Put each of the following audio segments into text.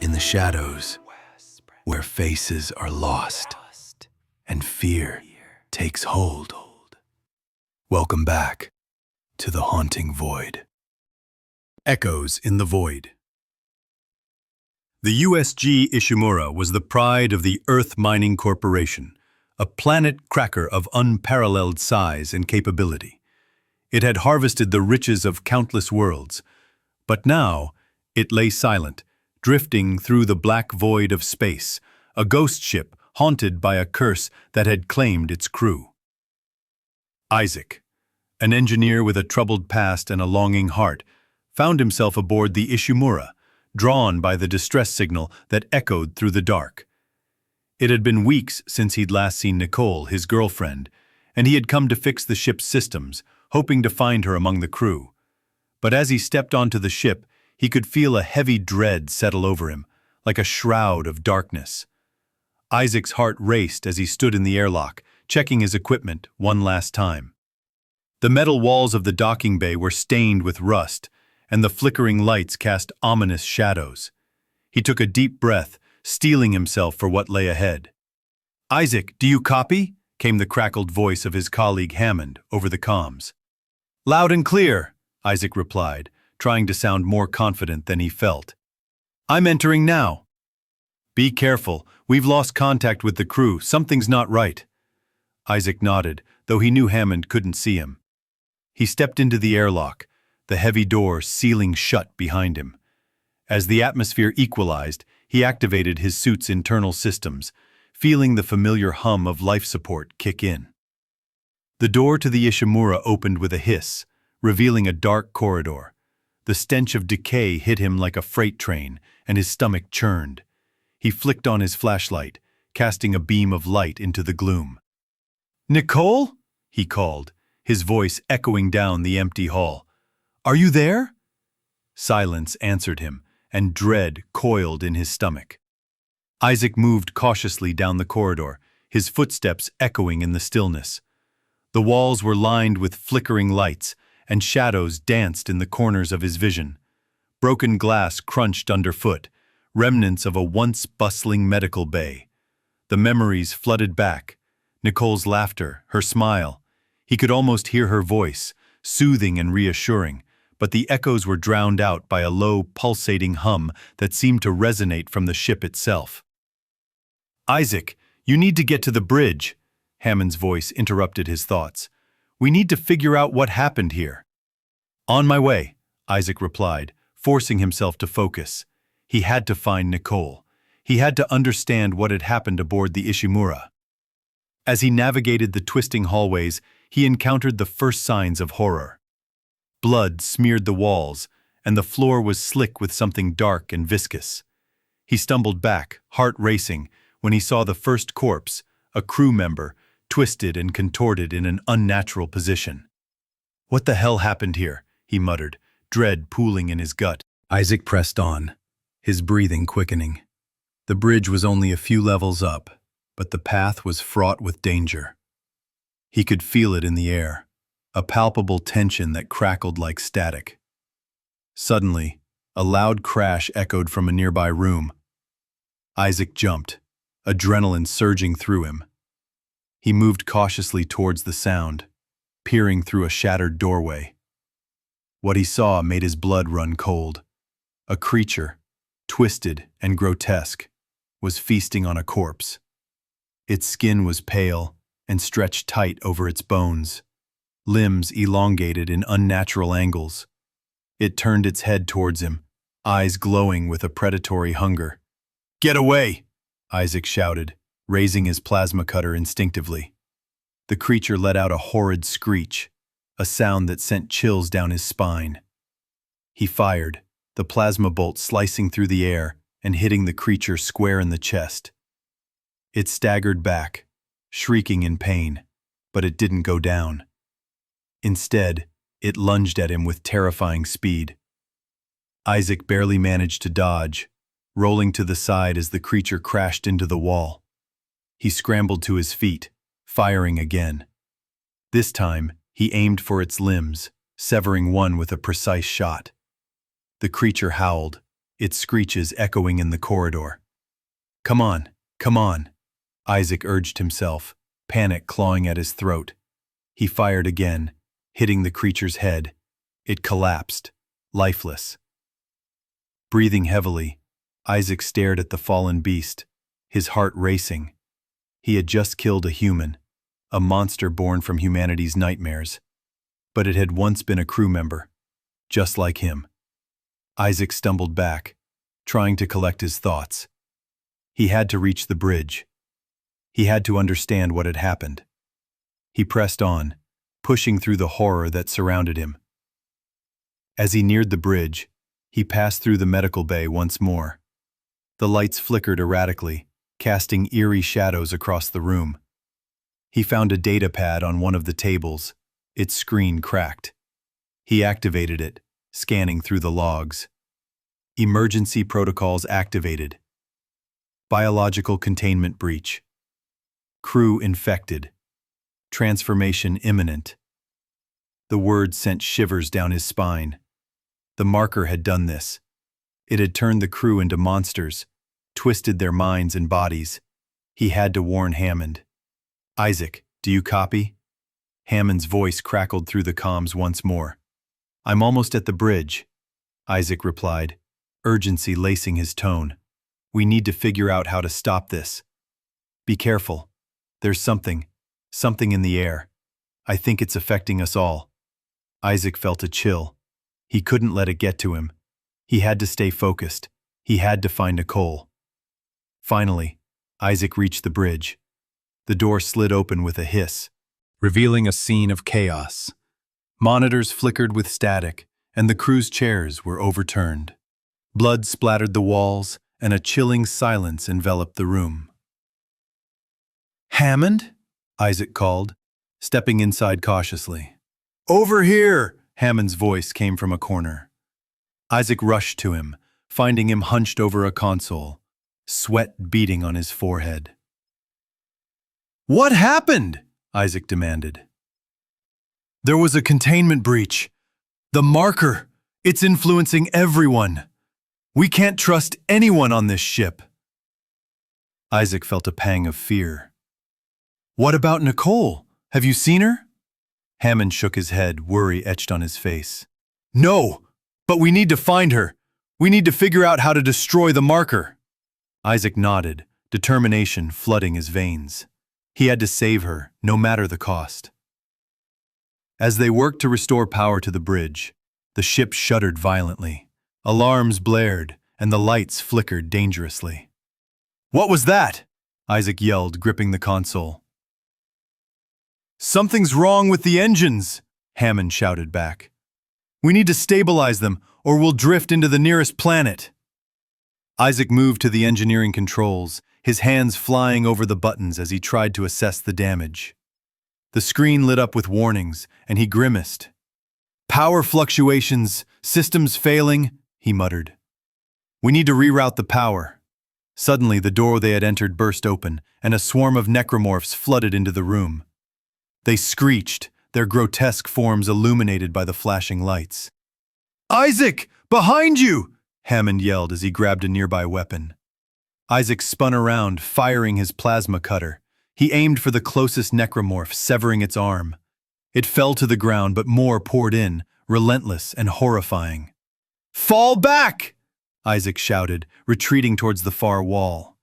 in the shadows, where faces are lost and fear takes hold. Welcome back to the haunting void. Echoes in the void. The USG Ishimura was the pride of the Earth Mining Corporation, a planet cracker of unparalleled size and capability. It had harvested the riches of countless worlds, but now it lay silent, drifting through the black void of space, a ghost ship haunted by a curse that had claimed its crew. Isaac, an engineer with a troubled past and a longing heart, found himself aboard the Ishimura, drawn by the distress signal that echoed through the dark. It had been weeks since he'd last seen Nicole, his girlfriend, and he had come to fix the ship's systems, hoping to find her among the crew. But as he stepped onto the ship, he could feel a heavy dread settle over him, like a shroud of darkness. Isaac's heart raced as he stood in the airlock, checking his equipment one last time. The metal walls of the docking bay were stained with rust, and the flickering lights cast ominous shadows. He took a deep breath, steeling himself for what lay ahead. "Isaac, do you copy?" came the crackled voice of his colleague Hammond over the comms. "Loud and clear," Isaac replied, trying to sound more confident than he felt. "I'm entering now." "Be careful, we've lost contact with the crew, something's not right." Isaac nodded, though he knew Hammond couldn't see him. He stepped into the airlock, the heavy door sealing shut behind him. As the atmosphere equalized, he activated his suit's internal systems, feeling the familiar hum of life support kick in. The door to the Ishimura opened with a hiss, revealing a dark corridor. The stench of decay hit him like a freight train, and his stomach churned. He flicked on his flashlight, casting a beam of light into the gloom. "Nicole?" he called, his voice echoing down the empty hall. "Are you there?" Silence answered him, and dread coiled in his stomach. Isaac moved cautiously down the corridor, his footsteps echoing in the stillness. The walls were lined with flickering lights, and shadows danced in the corners of his vision. Broken glass crunched underfoot, remnants of a once bustling medical bay. The memories flooded back. Nicole's laughter, her smile. He could almost hear her voice, soothing and reassuring, but the echoes were drowned out by a low, pulsating hum that seemed to resonate from the ship itself. "Isaac, you need to get to the bridge," Hammond's voice interrupted his thoughts. "We need to figure out what happened here." "On my way," Isaac replied, forcing himself to focus. He had to find Nicole. He had to understand what had happened aboard the Ishimura. As he navigated the twisting hallways, he encountered the first signs of horror. Blood smeared the walls, and the floor was slick with something dark and viscous. He stumbled back, heart racing, when he saw the first corpse, a crew member, twisted and contorted in an unnatural position. "What the hell happened here?" he muttered, dread pooling in his gut. Isaac pressed on, his breathing quickening. The bridge was only a few levels up, but the path was fraught with danger. He could feel it in the air, a palpable tension that crackled like static. Suddenly, a loud crash echoed from a nearby room. Isaac jumped, adrenaline surging through him. He moved cautiously towards the sound, peering through a shattered doorway. What he saw made his blood run cold. A creature, twisted and grotesque, was feasting on a corpse. Its skin was pale and stretched tight over its bones, limbs elongated in unnatural angles. It turned its head towards him, eyes glowing with a predatory hunger. "Get away!" Isaac shouted, raising his plasma cutter instinctively. The creature let out a horrid screech, a sound that sent chills down his spine. He fired, the plasma bolt slicing through the air and hitting the creature square in the chest. It staggered back, shrieking in pain, but it didn't go down. Instead, it lunged at him with terrifying speed. Isaac barely managed to dodge, rolling to the side as the creature crashed into the wall. He scrambled to his feet, firing again. This time, he aimed for its limbs, severing one with a precise shot. The creature howled, its screeches echoing in the corridor. Come on, come on, Isaac urged himself, panic clawing at his throat. He fired again, hitting the creature's head. It collapsed, lifeless. Breathing heavily, Isaac stared at the fallen beast, his heart racing. He had just killed a human, a monster born from humanity's nightmares. But it had once been a crew member, just like him. Isaac stumbled back, trying to collect his thoughts. He had to reach the bridge. He had to understand what had happened. He pressed on, pushing through the horror that surrounded him. As he neared the bridge, he passed through the medical bay once more. The lights flickered erratically, casting eerie shadows across the room. He found a data pad on one of the tables, its screen cracked. He activated it, scanning through the logs. Emergency protocols activated. Biological containment breach. Crew infected. Transformation imminent. The word sent shivers down his spine. The marker had done this. It had turned the crew into monsters, twisted their minds and bodies. He had to warn Hammond. Isaac, do you copy? Hammond's voice crackled through the comms once more. I'm almost at the bridge, Isaac replied, urgency lacing his tone. We need to figure out how to stop this. Be careful. There's something in the air. I think it's affecting us all. Isaac felt a chill. He couldn't let it get to him. He had to stay focused. He had to find Nicole. Finally, Isaac reached the bridge. The door slid open with a hiss, revealing a scene of chaos. Monitors flickered with static, and the crew's chairs were overturned. Blood splattered the walls, and a chilling silence enveloped the room. Hammond? Isaac called, stepping inside cautiously. Over here! Hammond's voice came from a corner. Isaac rushed to him, finding him hunched over a console, sweat beading on his forehead. What happened? Isaac demanded. There was a containment breach. The marker, it's influencing everyone. We can't trust anyone on this ship. Isaac felt a pang of fear. What about Nicole? Have you seen her? Hammond shook his head, worry etched on his face. No, but we need to find her. We need to figure out how to destroy the marker. Isaac nodded, determination flooding his veins. He had to save her, no matter the cost. As they worked to restore power to the bridge, the ship shuddered violently. Alarms blared, and the lights flickered dangerously. What was that? Isaac yelled, gripping the console. Something's wrong with the engines, Hammond shouted back. We need to stabilize them, or we'll drift into the nearest planet. Isaac moved to the engineering controls, his hands flying over the buttons as he tried to assess the damage. The screen lit up with warnings, and he grimaced. Power fluctuations, systems failing, he muttered. We need to reroute the power. Suddenly, the door they had entered burst open, and a swarm of necromorphs flooded into the room. They screeched, their grotesque forms illuminated by the flashing lights. Isaac, behind you! Hammond yelled as he grabbed a nearby weapon. Isaac spun around, firing his plasma cutter. He aimed for the closest necromorph, severing its arm. It fell to the ground, but more poured in, relentless and horrifying. Fall back! Isaac shouted, retreating towards the far wall.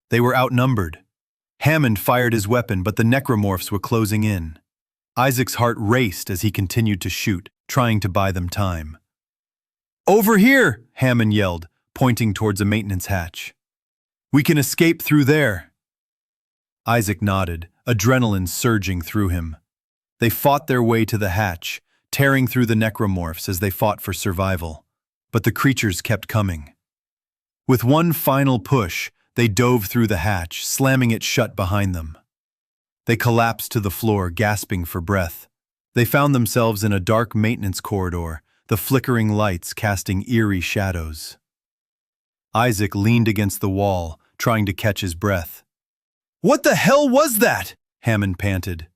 They were outnumbered. Hammond fired his weapon, but the necromorphs were closing in. Isaac's heart raced as he continued to shoot, trying to buy them time. Over here! Hammond yelled, pointing towards a maintenance hatch. We can escape through there. Isaac nodded, adrenaline surging through him. They fought their way to the hatch, tearing through the necromorphs as they fought for survival. But the creatures kept coming. With one final push, they dove through the hatch, slamming it shut behind them. They collapsed to the floor, gasping for breath. They found themselves in a dark maintenance corridor, the flickering lights casting eerie shadows. Isaac leaned against the wall, trying to catch his breath. What the hell was that? Hammond panted.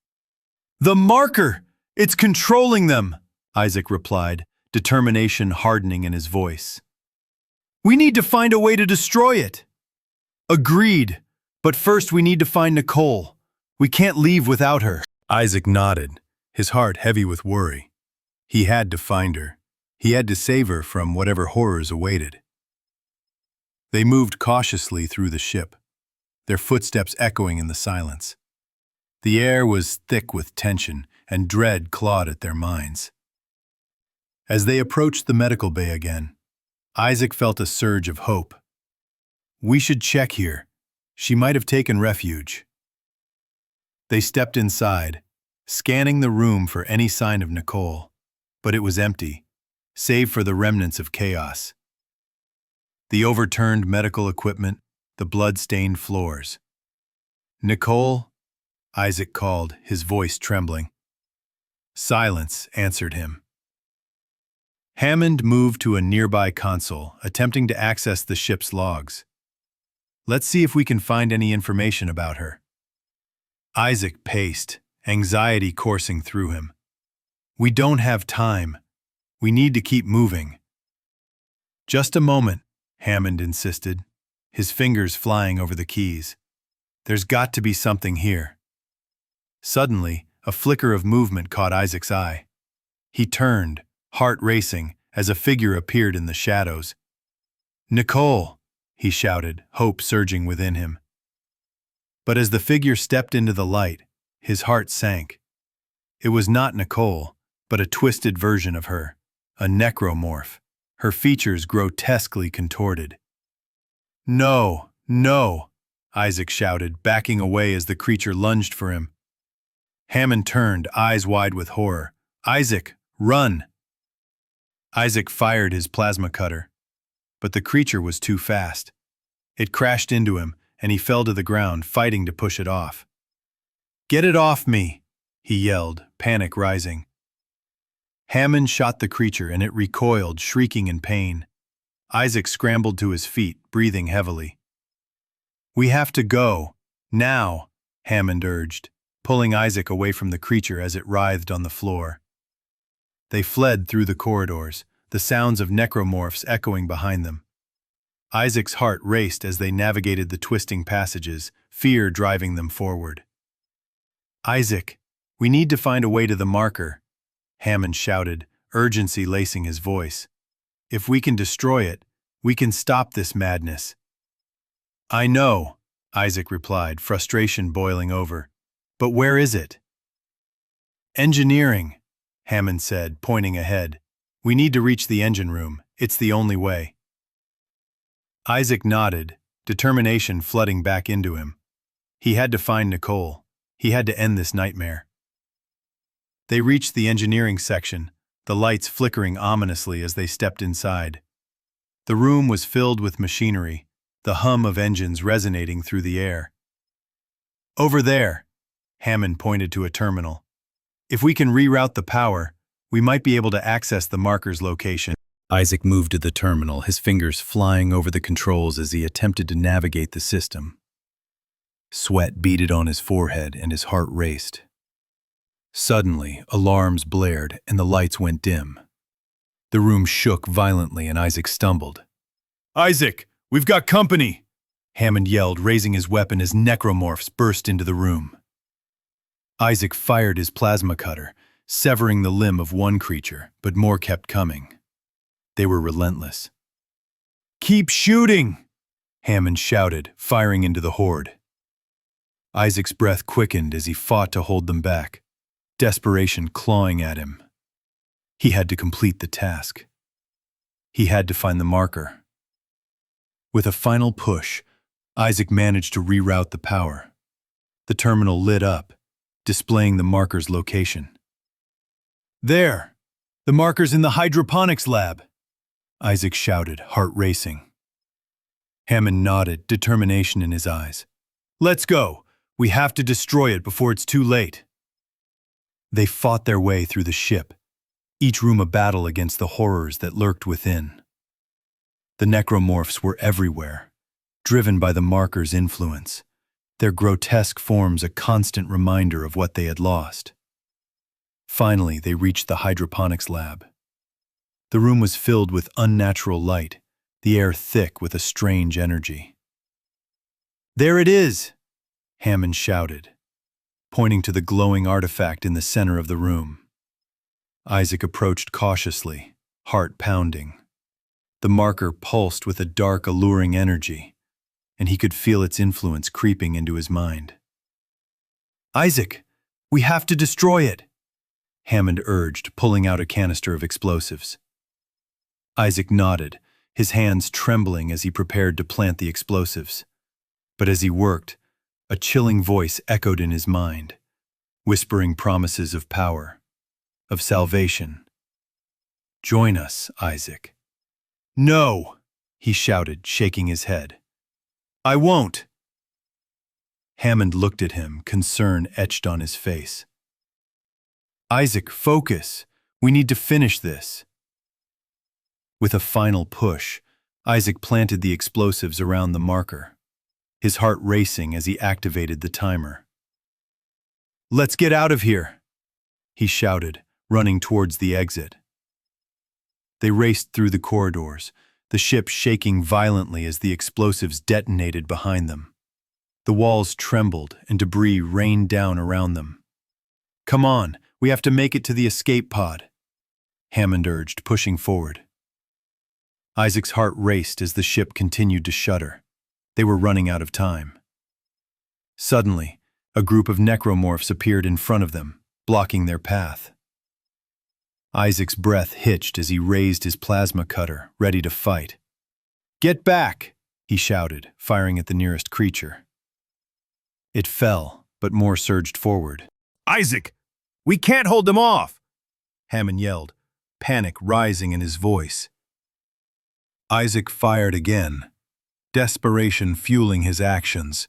The marker! It's controlling them, Isaac replied, determination hardening in his voice. We need to find a way to destroy it. Agreed. But first we need to find Nicole. We can't leave without her. Isaac nodded, his heart heavy with worry. He had to find her. He had to save her from whatever horrors awaited. They moved cautiously through the ship, their footsteps echoing in the silence. The air was thick with tension, and dread clawed at their minds. As they approached the medical bay again, Isaac felt a surge of hope. We should check here. She might have taken refuge. They stepped inside, scanning the room for any sign of Nicole, but it was empty, save for the remnants of chaos. The overturned medical equipment, the blood-stained floors. Nicole, Isaac called, his voice trembling. Silence answered him. Hammond moved to a nearby console, attempting to access the ship's logs. Let's see if we can find any information about her. Isaac paced, anxiety coursing through him. We don't have time. We need to keep moving. Just a moment, Hammond insisted, his fingers flying over the keys. There's got to be something here. Suddenly, a flicker of movement caught Isaac's eye. He turned, heart racing, as a figure appeared in the shadows. Nicole! He shouted, hope surging within him. But as the figure stepped into the light, his heart sank. It was not Nicole, but a twisted version of her, a necromorph, her features grotesquely contorted. No, no, Isaac shouted, backing away as the creature lunged for him. Hammond turned, eyes wide with horror. Isaac, run! Isaac fired his plasma cutter, but the creature was too fast. It crashed into him, and he fell to the ground, fighting to push it off. Get it off me, he yelled, panic rising. Hammond shot the creature, and it recoiled, shrieking in pain. Isaac scrambled to his feet, breathing heavily. We have to go, now, Hammond urged, pulling Isaac away from the creature as it writhed on the floor. They fled through the corridors, the sounds of necromorphs echoing behind them. Isaac's heart raced as they navigated the twisting passages, fear driving them forward. Isaac, we need to find a way to the marker, Hammond shouted, urgency lacing his voice. If we can destroy it, we can stop this madness. I know, Isaac replied, frustration boiling over. But where is it? Engineering, Hammond said, pointing ahead. We need to reach the engine room. It's the only way. Isaac nodded, determination flooding back into him. He had to find Nicole. He had to end this nightmare. They reached the engineering section, the lights flickering ominously as they stepped inside. The room was filled with machinery, the hum of engines resonating through the air. Over there, Hammond pointed to a terminal. If we can reroute the power, we might be able to access the marker's location. Isaac moved to the terminal, his fingers flying over the controls as he attempted to navigate the system. Sweat beaded on his forehead and his heart raced. Suddenly, alarms blared and the lights went dim. The room shook violently and Isaac stumbled. Isaac, we've got company! Hammond yelled, raising his weapon as necromorphs burst into the room. Isaac fired his plasma cutter, severing the limb of one creature, but more kept coming. They were relentless. Keep shooting! Hammond shouted, firing into the horde. Isaac's breath quickened as he fought to hold them back, desperation clawing at him. He had to complete the task. He had to find the marker. With a final push, Isaac managed to reroute the power. The terminal lit up, displaying the marker's location. There! The marker's in the hydroponics lab! Isaac shouted, heart racing. Hammond nodded, determination in his eyes. Let's go! We have to destroy it before it's too late. They fought their way through the ship, each room a battle against the horrors that lurked within. The necromorphs were everywhere, driven by the marker's influence, their grotesque forms a constant reminder of what they had lost. Finally, they reached the hydroponics lab. The room was filled with unnatural light, the air thick with a strange energy. "There it is!" Hammond shouted, pointing to the glowing artifact in the center of the room. Isaac approached cautiously, heart pounding. The marker pulsed with a dark, alluring energy, and he could feel its influence creeping into his mind. "Isaac, we have to destroy it," Hammond urged, pulling out a canister of explosives. Isaac nodded, his hands trembling as he prepared to plant the explosives. But as he worked, a chilling voice echoed in his mind, whispering promises of power, of salvation. "Join us, Isaac." "No!" he shouted, shaking his head. "I won't!" Hammond looked at him, concern etched on his face. "Isaac, focus. We need to finish this." With a final push, Isaac planted the explosives around the marker, his heart racing as he activated the timer. "Let's get out of here," he shouted, running towards the exit. They raced through the corridors, the ship shaking violently as the explosives detonated behind them. The walls trembled and debris rained down around them. "Come on, we have to make it to the escape pod," Hammond urged, pushing forward. Isaac's heart raced as the ship continued to shudder. They were running out of time. Suddenly, a group of necromorphs appeared in front of them, blocking their path. Isaac's breath hitched as he raised his plasma cutter, ready to fight. "Get back!" he shouted, firing at the nearest creature. It fell, but more surged forward. "Isaac, we can't hold them off!" Hammond yelled, panic rising in his voice. Isaac fired again, desperation fueling his actions.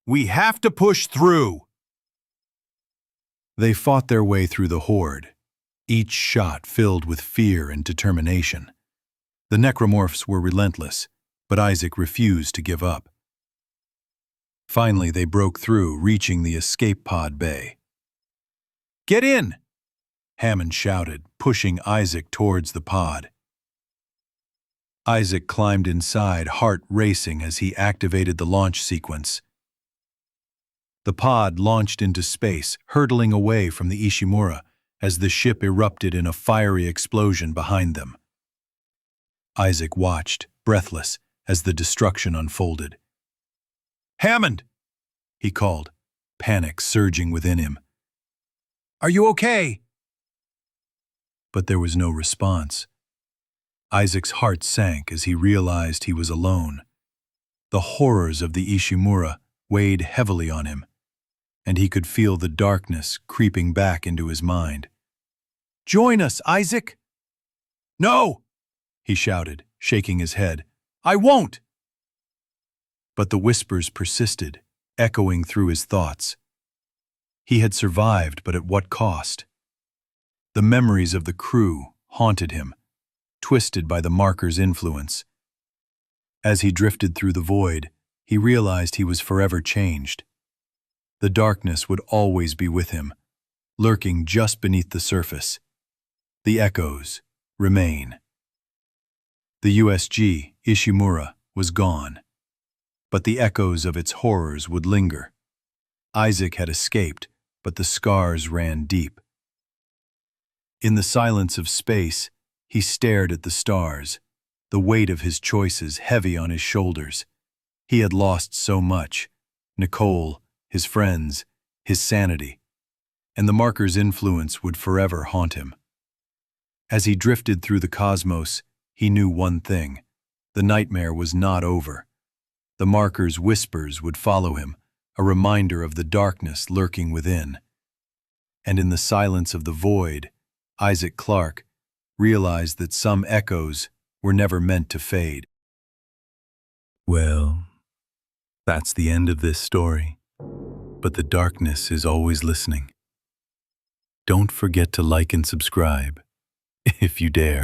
"We have to push through!" They fought their way through the horde, each shot filled with fear and determination. The necromorphs were relentless, but Isaac refused to give up. Finally, they broke through, reaching the escape pod bay. "Get in!" Hammond shouted, pushing Isaac towards the pod. Isaac climbed inside, heart racing as he activated the launch sequence. The pod launched into space, hurtling away from the Ishimura as the ship erupted in a fiery explosion behind them. Isaac watched, breathless, as the destruction unfolded. "Hammond!" he called, panic surging within him. "Are you okay?" But there was no response. Isaac's heart sank as he realized he was alone. The horrors of the Ishimura weighed heavily on him, and he could feel the darkness creeping back into his mind. "Join us, Isaac!" "No!" he shouted, shaking his head. "I won't!" But the whispers persisted, echoing through his thoughts. He had survived, but at what cost? The memories of the crew haunted him, twisted by the marker's influence. As he drifted through the void, he realized he was forever changed. The darkness would always be with him, lurking just beneath the surface. The echoes remain. The USG Ishimura was gone, but the echoes of its horrors would linger. Isaac had escaped, but the scars ran deep. In the silence of space, he stared at the stars, the weight of his choices heavy on his shoulders. He had lost so much: Nicole, his friends, his sanity, and the marker's influence would forever haunt him. As he drifted through the cosmos, he knew one thing: the nightmare was not over. The marker's whispers would follow him, a reminder of the darkness lurking within. And in the silence of the void, Isaac Clarke realized that some echoes were never meant to fade. Well, that's the end of this story, but the darkness is always listening. Don't forget to like and subscribe, if you dare.